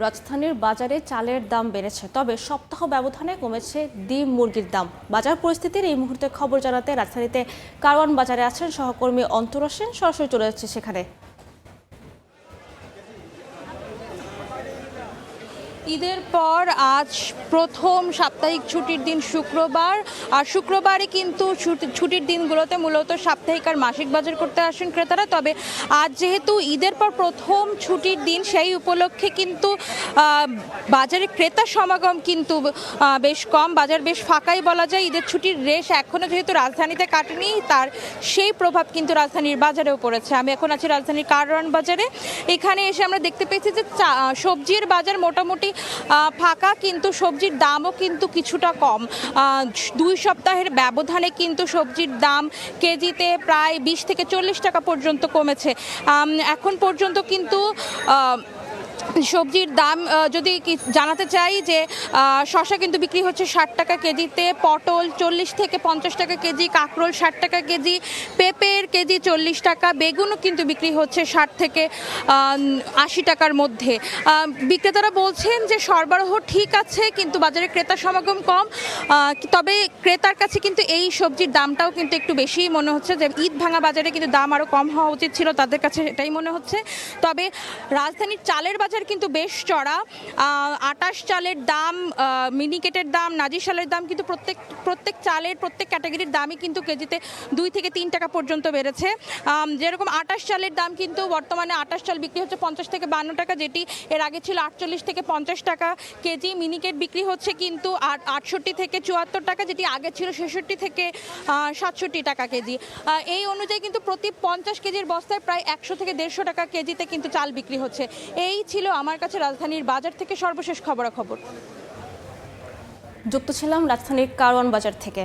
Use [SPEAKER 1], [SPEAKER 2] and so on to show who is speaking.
[SPEAKER 1] রাজধানীর বাজারে চালের দাম বেড়েছে, তবে সপ্তাহ ব্যবধানে কমেছে ডিম মুরগির দাম। বাজার পরিস্থিতির এই মুহূর্তে খবর জানাতে রাজধানীতে কারওয়ান বাজারে আছেন সহকর্মী অন্তরা সেন। সরাসরি চলে যাচ্ছে সেখানে।
[SPEAKER 2] ঈদের পর আজ প্রথম সাপ্তাহিক ছুটির দিন শুক্রবার, আর শুক্রবারই কিন্তু ছুটির দিনগুলোতে মূলত সাপ্তাহিক আর মাসিক বাজার করতে আসেন ক্রেতারা। তবে আজ যেহেতু ঈদের পর প্রথম ছুটির দিন, সেই উপলক্ষে কিন্তু বাজারে ক্রেতার সমাগম কিন্তু বেশ কম, বাজার বেশ ফাঁকাই বলা যায়। ঈদের ছুটির রেশ এখনও যেহেতু রাজধানীতে কাটেনি, তার সেই প্রভাব কিন্তু রাজধানীর বাজারেও পড়েছে। আমি এখন আছি রাজধানীর কারওয়ান বাজারে। এখানে এসে আমরা দেখতে পেয়েছি যে সবজির বাজার মোটামুটি ফাঁকা, কিন্তু সবজির দামও কিন্তু কিছুটা কম। 2 সপ্তাহের ব্যবধানে কিন্তু সবজির দাম কেজিতে প্রায় 20 থেকে 40 টাকা পর্যন্ত কমেছে। এখন পর্যন্ত কিন্তু সবজির দাম যদি জানাতে চাই যে শসা কিন্তু বিক্রি হচ্ছে 60 টাকা কেজিতে, পটল 40 থেকে 50 টাকা কেজি, কাঁকরোল 60 টাকা কেজি, পেঁপের কেজি 40 টাকা, বেগুনও কিন্তু বিক্রি হচ্ছে 60 থেকে 80 টাকার মধ্যে। বিক্রেতারা বলছেন যে সরবরাহ ঠিক আছে, কিন্তু বাজারে ক্রেতার সমাগম কম। তবে ক্রেতার কাছে কিন্তু এই সবজির দামটাও কিন্তু একটু বেশি মনে হচ্ছে, যে ঈদ ভাঙা বাজারে কিন্তু দাম আরও কম হওয়া উচিত ছিল, তাদের কাছে এটাই মনে হচ্ছে। তবে রাজধানীর চালের বাজার কিন্তু বেশ চড়া। 28 চালের দাম, মিনিকেটের দাম, নাজির চালের দাম কিন্তু প্রত্যেক চালের প্রত্যেক ক্যাটাগরির দামই কিন্তু কেজিতে 2 থেকে 3 টাকা পর্যন্ত বেড়েছে। যেরকম 28 চালের দাম কিন্তু বর্তমানে 28 চাল বিক্রি হচ্ছে 50 থেকে 52 টাকা, যেটি এর আগে ছিল 48 থেকে 50 টাকা কেজি। মিনিকেট বিক্রি হচ্ছে কিন্তু 68 থেকে 74 টাকা, যেটি আগে ছিল 66 থেকে 67 টাকা কেজি। এই অনুযায়ী কিন্তু প্রতি 50 কেজির বস্তায় প্রায় 100 থেকে 150 টাকা কেজিতে কিন্তু চাল বিক্রি হচ্ছে। এই ছিল আমার কাছে রাজধানীর বাজার থেকে সর্বশেষ খবরাখবর।
[SPEAKER 1] যুক্ত ছিলাম রাজধানীর কারওয়ান বাজার থেকে।